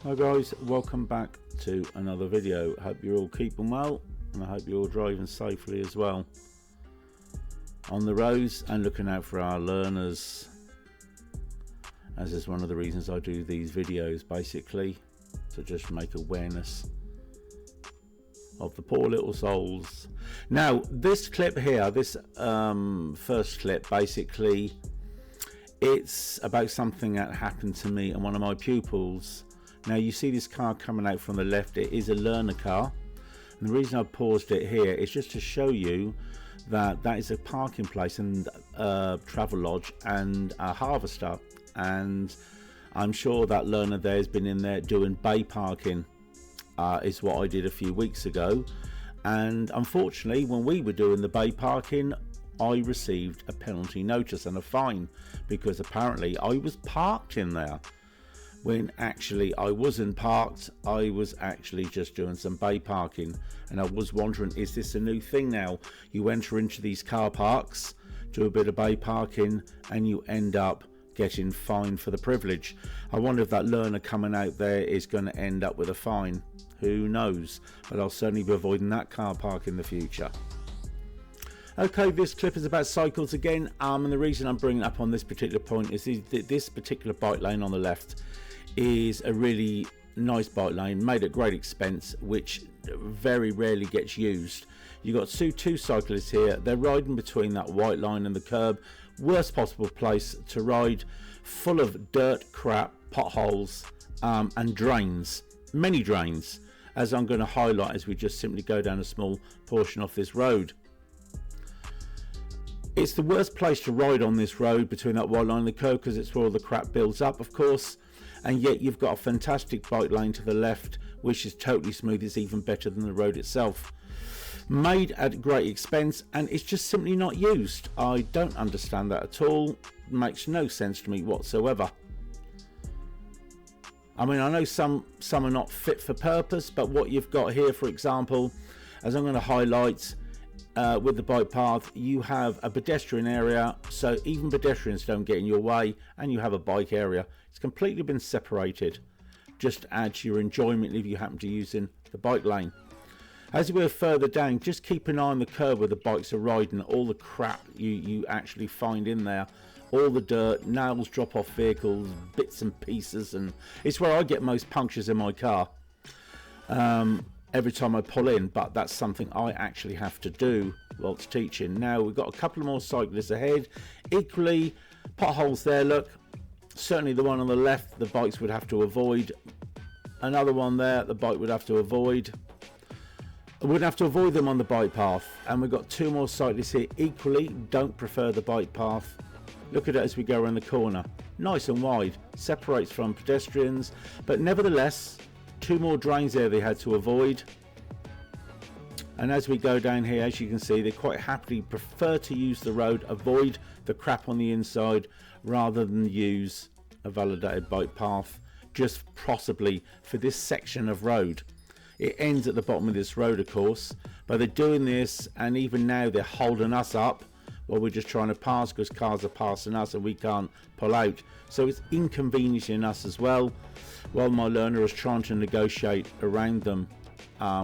Hi guys, welcome back to another video. Hope you're all keeping well, and I hope you're all driving safely as well on the roads and looking out for our learners, as is one of the reasons I do these videos, basically to just make awareness of the poor little souls. Now this clip here, this first clip, basically it's about something that happened to me and one of my pupils. Now you see this car coming out from the left. It is a learner car, and the reason I paused it here is just to show you that that is a parking place and travel lodge and a harvester, and I'm sure that learner there has been in there doing bay parking. Is what I did a few weeks ago, and unfortunately when we were doing the bay parking I received a penalty notice and a fine, because apparently I was parked in there when actually I wasn't parked. I was actually just doing some bay parking, and I was wondering, is this a new thing now? You enter into these car parks, do a bit of bay parking, and you end up getting fined for the privilege. I wonder if that learner coming out there is going to end up with a fine. Who knows? But I'll certainly be avoiding that car park in the future. Okay, this clip is about cycles again, and the reason I'm bringing it up on this particular point is this particular bike lane on the left is a really nice bike lane made at great expense, which very rarely gets used. You've got two cyclists here. They're riding between that white line and the curb. Worst possible place to ride, full of dirt, crap, potholes, and drains, many drains, as I'm going to highlight as we just simply go down a small portion of this road. It's the worst place to ride on this road between that white line and the curb, because it's where all the crap builds up, of course. And yet you've got a fantastic bike lane to the left, which is totally smooth. It's even better than the road itself. Made at great expense, and it's just simply not used. I don't understand that at all. It makes no sense to me whatsoever. I mean, I know some are not fit for purpose, but what you've got here, for example, as I'm going to highlight, with the bike path, you have a pedestrian area, so even pedestrians don't get in your way, and you have a bike area. It's completely been separated, just to add to your enjoyment if you happen to using the bike lane. As you go further down, just keep an eye on the curb where the bikes are riding, all the crap you actually find in there, all the dirt, nails drop off vehicles, bits and pieces, and it's where I get most punctures in my car. Every time I pull in, but that's something I actually have to do whilst teaching. Now we've got a couple of more cyclists ahead, equally potholes there, look. Certainly the one on the left the bikes would have to avoid, another one there the bike would have to avoid. I wouldn't have to avoid them on the bike path, and we've got two more cyclists here, equally don't prefer the bike path. Look at it as we go around the corner, nice and wide, separates from pedestrians, but nevertheless two more drains there they had to avoid. And as we go down here, as you can see, they quite happily prefer to use the road, avoid the crap on the inside, rather than use a validated bike path, just possibly for this section of road. It ends at the bottom of this road, of course, but they're doing this, and even now they're holding us up while we're just trying to pass, because cars are passing us and we can't pull out. So it's inconveniencing us as well, while my learner is trying to negotiate around them,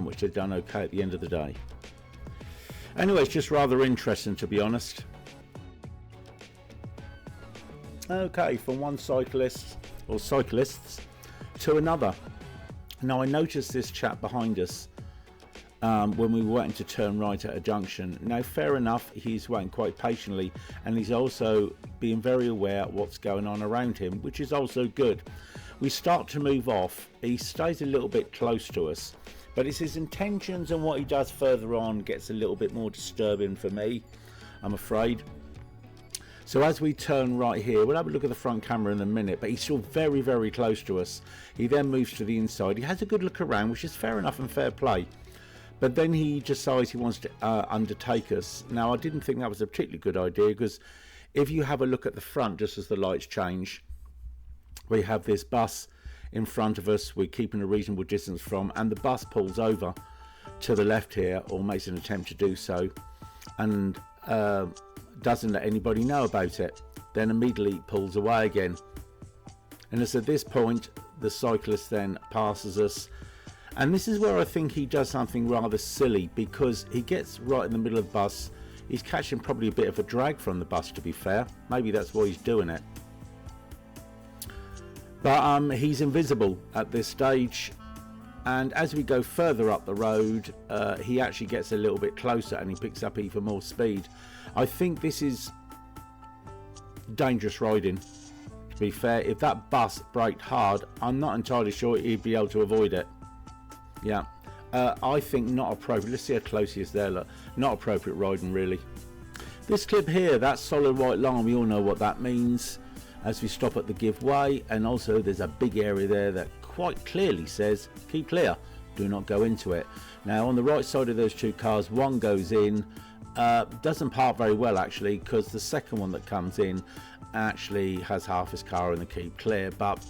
which they've done okay at the end of the day. Anyway, it's just rather interesting, to be honest. Okay, from one cyclist or cyclists to another. Now I noticed this chap behind us when we were waiting to turn right at a junction. Now fair enough, he's waiting quite patiently, and he's also being very aware of what's going on around him, which is also good. We start to move off, he stays a little bit close to us, but it's his intentions and what he does further on gets a little bit more disturbing for me, I'm afraid. So as we turn right here, we'll have a look at the front camera in a minute, but he's still very, very close to us. He then moves to the inside. He has a good look around, which is fair enough and fair play. But then he decides he wants to undertake us. Now, I didn't think that was a particularly good idea, because if you have a look at the front, just as the lights change, we have this bus in front of us we're keeping a reasonable distance from, and the bus pulls over to the left here, or makes an attempt to do so, and doesn't let anybody know about it, then immediately pulls away again. And it's at this point the cyclist then passes us, and this is where I think he does something rather silly, because he gets right in the middle of the bus. He's catching probably a bit of a drag from the bus, to be fair. Maybe that's why he's doing it. But he's invisible at this stage, and as we go further up the road, he actually gets a little bit closer and he picks up even more speed. I think this is dangerous riding, to be fair. If that bus braked hard, I'm not entirely sure he'd be able to avoid it. Yeah, I think not appropriate. Let's see how close he is there. Look, not appropriate riding, really. This clip here, that solid white line, we all know what that means as we stop at the give way. And also there's a big area there that quite clearly says keep clear, do not go into it. Now on the right side of those two cars, one goes in, doesn't park very well actually, because the second one that comes in actually has half his car in the keep clear, but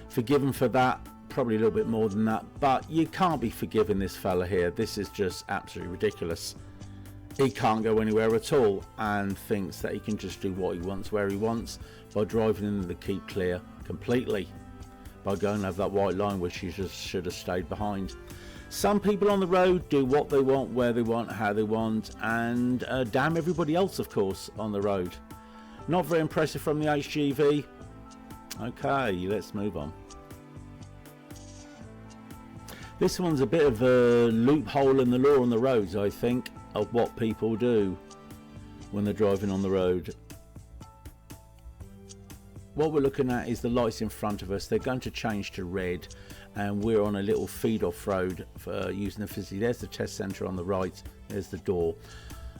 forgiven for that. Probably a little bit more than that, but you can't be forgiving this fella here. This is just absolutely ridiculous. He can't go anywhere at all and thinks that he can just do what he wants where he wants by driving into the keep clear completely, by going over that white line, which he just should have stayed behind. Some people on the road do what they want, where they want, how they want, and damn everybody else, of course, on the road. Not very impressive from the HGV. Okay, let's move on. This one's a bit of a loophole in the law on the roads, I think, of what people do when they're driving on the road. What we're looking at is the lights in front of us. They're going to change to red, and we're on a little feed-off road for using the facility. There's the test centre on the right. There's the door.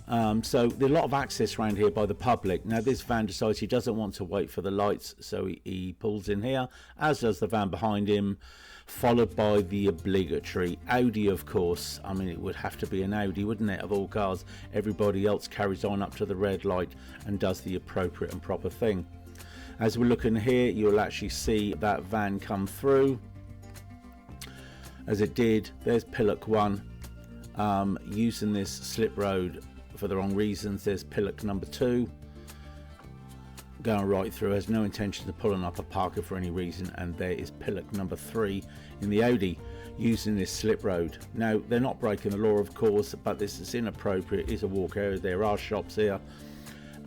So there's a lot of access around here by the public. Now this van decides he doesn't want to wait for the lights, so he pulls in here, as does the van behind him, followed by the obligatory Audi, of course. I mean, it would have to be an Audi, wouldn't it, of all cars? Everybody else carries on up to the red light and does the appropriate and proper thing. As we're looking here, you'll actually see that van come through, as it did. There's Pillock 1, using this slip road for the wrong reasons. There's Pillock number 2, going right through, has no intention of pulling up a parker for any reason. And there is Pillock number 3 in the Audi, using this slip road. Now they're not breaking the law, of course, but this is inappropriate. It's a walk area, there are shops here,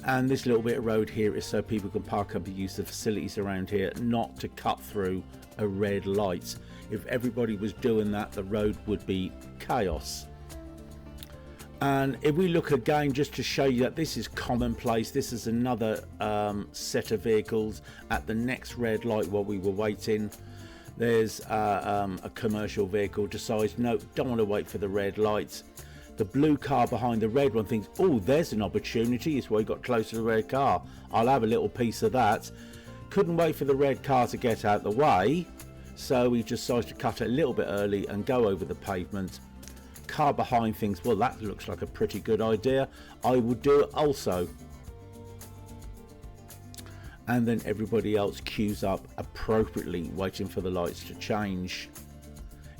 and this little bit of road here is so people can park up and use the facilities around here, not to cut through a red light. If everybody was doing that, the road would be chaos. And if we look again, just to show you that this is commonplace, this is another set of vehicles at the next red light while we were waiting. There's a commercial vehicle decides, no, don't want to wait for the red lights. The blue car behind the red one thinks, oh, there's an opportunity. It's why he got close to the red car. I'll have a little piece of that. Couldn't wait for the red car to get out the way, so he decides to cut it a little bit early and go over the pavement. Car behind thinks, well, that looks like a pretty good idea, I would do it also. And then everybody else queues up appropriately, waiting for the lights to change.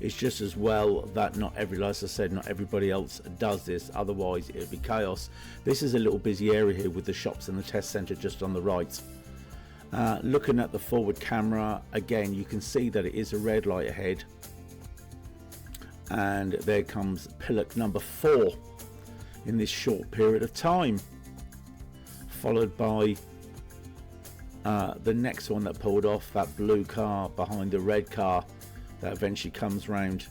It's just as well that not everybody else does this, otherwise it would be chaos. This is a little busy area here with the shops and the test centre just on the right. Looking at the forward camera again, you can see that it is a red light ahead, and there comes Pillock number 4 in this short period of time, followed by the next one that pulled off, that blue car behind the red car, that eventually comes round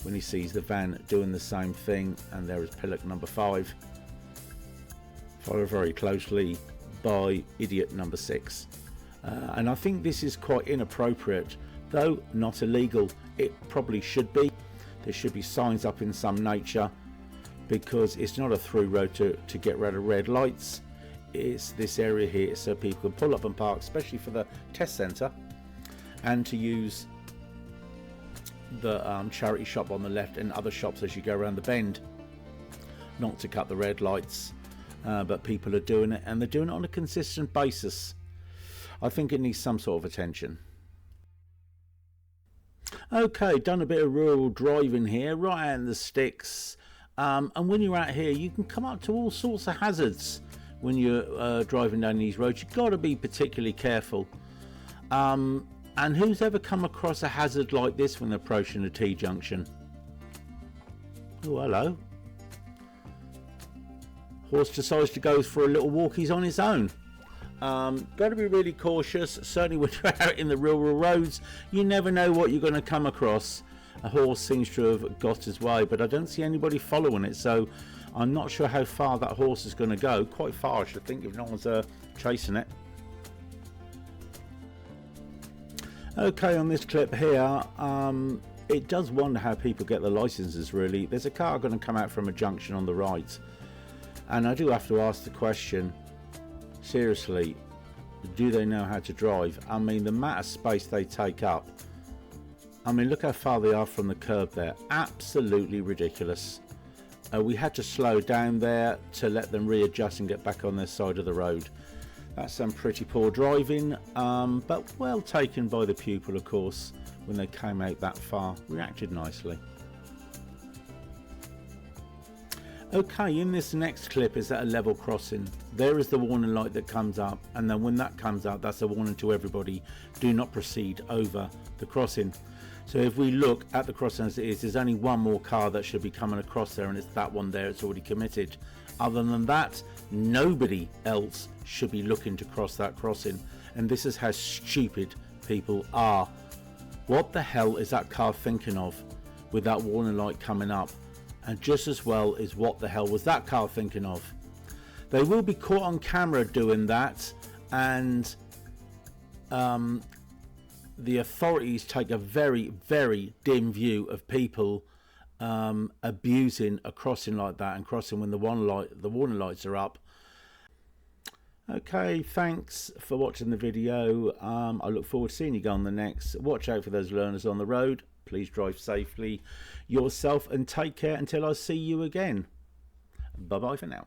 when he sees the van doing the same thing. And there is Pillock number 5, followed very closely by idiot number 6. And I think this is quite inappropriate, though not illegal. It probably should be. There should be signs up in some nature, because it's not a through road to get rid of red lights. It's this area here so people can pull up and park, especially for the test centre, and to use the charity shop on the left and other shops as you go around the bend, not to cut the red lights. But people are doing it, and they're doing it on a consistent basis. I think it needs some sort of attention. Okay, done a bit of rural driving here, right out in the sticks. And when you're out here, you can come up to all sorts of hazards when you're driving down these roads. You've got to be particularly careful. And And who's ever come across a hazard like this when approaching a T-junction? Oh, hello. Horse decides to go for a little walk. He's on his own. Got to be really cautious. Certainly when you're out in the rural roads, you never know what you're going to come across. A horse seems to have got his way, but I don't see anybody following it, so I'm not sure how far that horse is going to go. Quite far, I should think, if no one's chasing it. Okay, on this clip here, it does wonder how people get the licenses, really. There's a car going to come out from a junction on the right, and I do have to ask the question, seriously, do they know how to drive? I mean, the amount of space they take up. I mean, look how far they are from the curb there. Absolutely ridiculous. We had to slow down there to let them readjust and get back on their side of the road. That's some pretty poor driving, but well taken by the pupil, of course, when they came out that far. Reacted nicely. Okay, in this next clip is at a level crossing. There is the warning light that comes up, and then when that comes up, that's a warning to everybody: do not proceed over the crossing. So if we look at the crossing as it is, there's only one more car that should be coming across there, and it's that one there. It's already committed. Other than that, nobody else should be looking to cross that crossing, and this is how stupid people are. What the hell is that car thinking of with that warning light coming up? And just as well is, what the hell was that car thinking of? They will be caught on camera doing that, and the authorities take a very, very dim view of people abusing a crossing like that, and crossing when the warning lights are up. Okay, thanks for watching the video. I look forward to seeing you go on the next. Watch out for those learners on the road. Please drive safely yourself and take care until I see you again. Bye bye for now.